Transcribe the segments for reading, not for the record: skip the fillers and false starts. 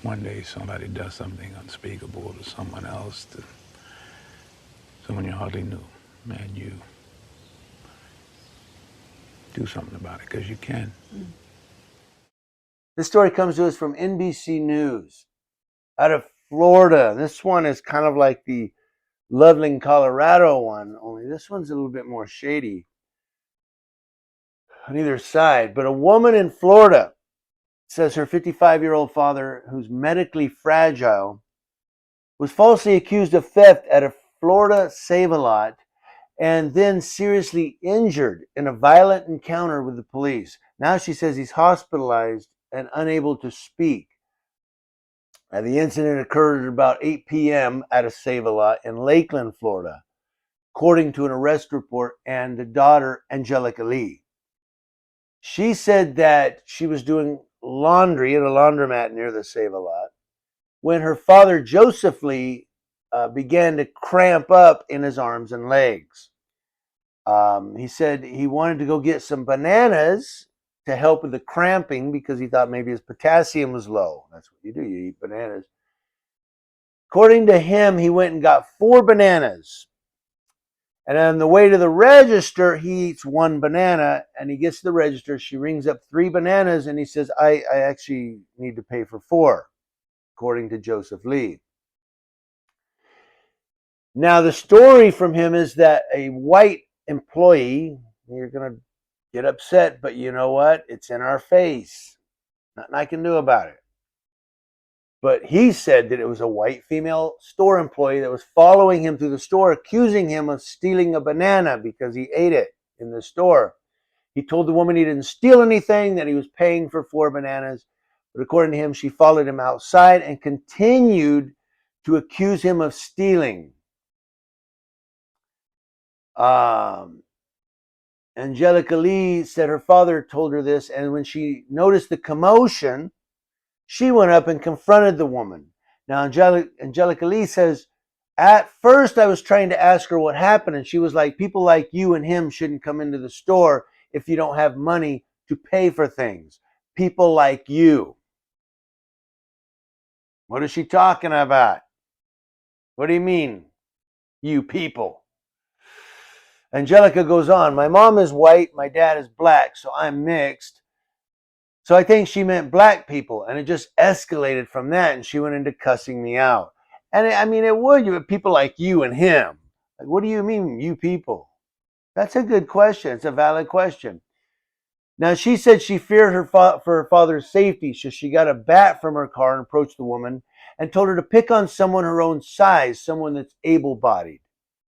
one day somebody does something unspeakable to someone else, to someone you hardly knew, and you do something about it because you can. This story comes to us from NBC News out of Florida. This one is kind of like the Loveland, Colorado one, only this one's a little bit more shady on either side. But a woman in Florida says her 55-year-old father, who's medically fragile, was falsely accused of theft at a Florida Save-A-Lot and then seriously injured in a violent encounter with the police. Now she says he's hospitalized and unable to speak. The incident occurred at about 8 p.m. at a Save-A-Lot in Lakeland, Florida, according to an arrest report and the daughter, Angelica Lee. She said that she was doing laundry at a laundromat near the Save-A-Lot when her father, Joseph Lee, began to cramp up in his arms and legs. He said he wanted to go get some bananas to help with the cramping because he thought maybe his potassium was low. That's what you do, you eat bananas. According to him, he went and got 4 bananas. And on the way to the register, he eats 1 banana and he gets to the register. She rings up 3 bananas and he says, I actually need to pay for 4, according to Joseph Lee. Now, the story from him is that a white employee, you're going to get upset, but you know what? It's in our face. Nothing I can do about it. But he said that it was a white female store employee that was following him through the store, accusing him of stealing a banana because he ate it in the store. He told the woman he didn't steal anything, that he was paying for 4 bananas. But according to him, she followed him outside and continued to accuse him of stealing. Angelica Lee said her father told her this, and when she noticed the commotion, she went up and confronted the woman. Now, Angelica Lee says, at first I was trying to ask her what happened, and she was like, people like you and him shouldn't come into the store if you don't have money to pay for things. People like you. What is she talking about? What do you mean, you people? Angelica goes on, my mom is white, my dad is black, so I'm mixed. So I think she meant black people, and it just escalated from that, and she went into cussing me out. And I mean, it would, you people like you and him. Like, what do you mean, you people? That's a good question. It's a valid question. Now, she said she feared for her father's safety, so she got a bat from her car and approached the woman and told her to pick on someone her own size, someone that's able-bodied.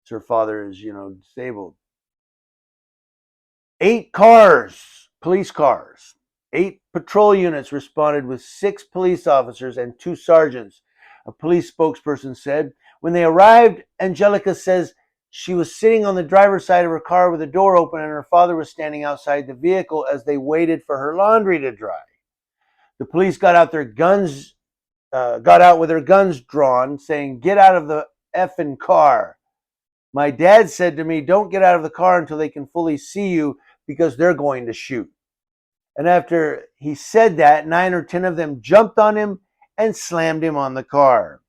So her father is, disabled. 8 cars, police cars, 8 patrol units responded with 6 police officers and 2 sergeants, a police spokesperson said. When they arrived, Angelica says she was sitting on the driver's side of her car with the door open and her father was standing outside the vehicle as they waited for her laundry to dry. The police got out with their guns drawn, saying, "Get out of the effing car." My dad said to me, "Don't get out of the car until they can fully see you because they're going to shoot." And after he said that, 9 or 10 of them jumped on him and slammed him on the car.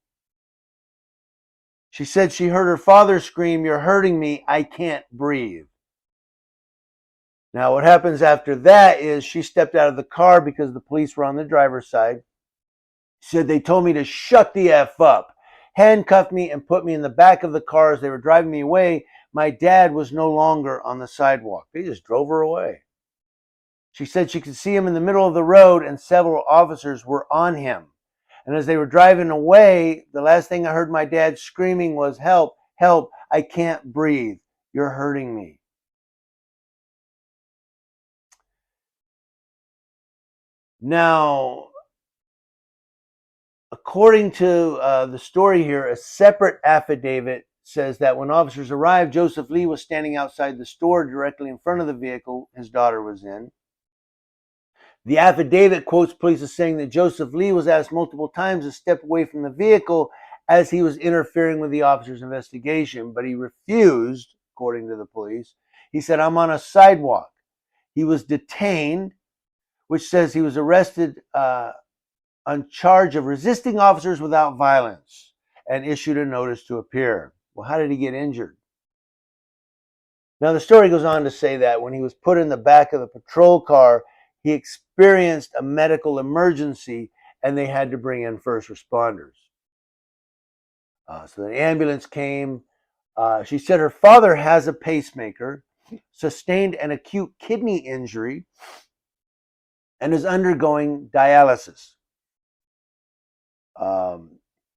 She said she heard her father scream, "You're hurting me. I can't breathe." Now, what happens after that is she stepped out of the car because the police were on the driver's side. She said, "They told me to shut the F up, handcuffed me, and put me in the back of the car as they were driving me away. My dad was no longer on the sidewalk." They just drove her away. She said she could see him in the middle of the road and several officers were on him. And as they were driving away, the last thing I heard my dad screaming was, "Help, help, I can't breathe. You're hurting me." Now, according to the story here, a separate affidavit says that when officers arrived, Joseph Lee was standing outside the store directly in front of the vehicle his daughter was in. The affidavit quotes police as saying that Joseph Lee was asked multiple times to step away from the vehicle as he was interfering with the officer's investigation, but he refused, according to the police. He said, "I'm on a sidewalk." He was detained, which says he was arrested on charge of resisting officers without violence and issued a notice to appear. Well, how did he get injured? Now, the story goes on to say that when he was put in the back of the patrol car, he experienced a medical emergency and they had to bring in first responders. So the ambulance came. She said her father has a pacemaker, sustained an acute kidney injury, and is undergoing dialysis.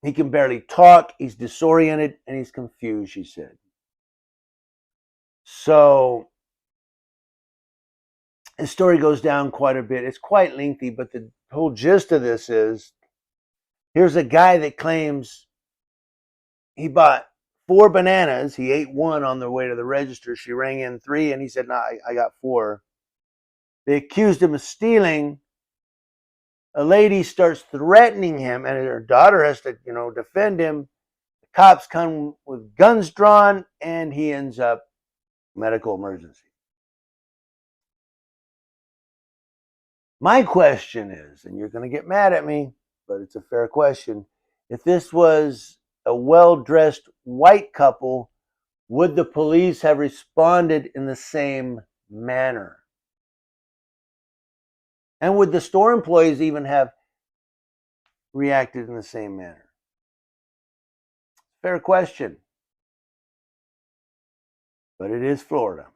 He can barely talk, he's disoriented, and he's confused, she said. So the story goes down quite a bit. It's quite lengthy, but the whole gist of this is here's a guy that claims he bought 4 bananas. He ate one on the way to the register. She rang in 3, and he said, "No, I got 4." They accused him of stealing. A lady starts threatening him, and her daughter has to, defend him. The cops come with guns drawn, and he ends up medical emergency. My question is, and you're going to get mad at me, but it's a fair question. If this was a well-dressed white couple, would the police have responded in the same manner? And would the store employees even have reacted in the same manner? Fair question. But it is Florida.